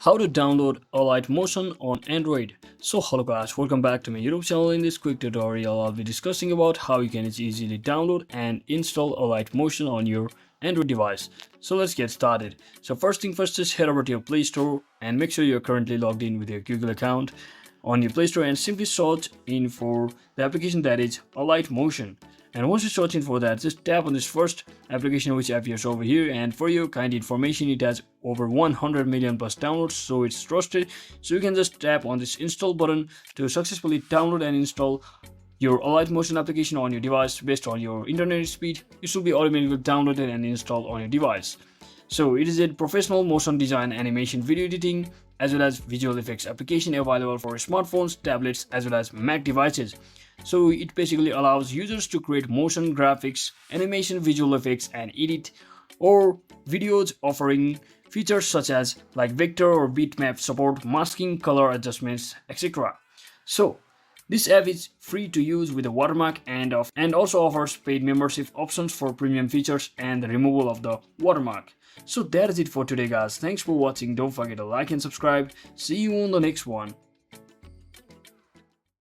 How to download Alight Motion on Android. So hello guys, welcome back to my YouTube channel. In this quick tutorial, I'll be discussing about how you can easily download and install Alight Motion on your Android device. So let's get started. So first thing first is head over to your Play Store and make sure you're currently logged in with your Google account on your Play Store and simply search in for the application that is Alight Motion. And once you search in for that, just tap on this first application which appears over here, and for your kind information, it has over 100 million plus downloads, so it's trusted. So you can just tap on this install button to successfully download and install your Alight Motion application on your device based on your internet speed. It should be automatically downloaded and installed on your device. So it is a professional motion design, animation, video editing, as well as visual effects application available for smartphones, tablets, as well as Mac devices. So it basically allows users to create motion graphics, animation, visual effects, and edit or videos, offering features such as like vector or bitmap support, masking, color adjustments, etc. So this app is free to use with a watermark and also offers paid membership options for premium features and the removal of the watermark. So that is it for today guys. Thanks for watching. Don't forget to like and subscribe. See you on the next one.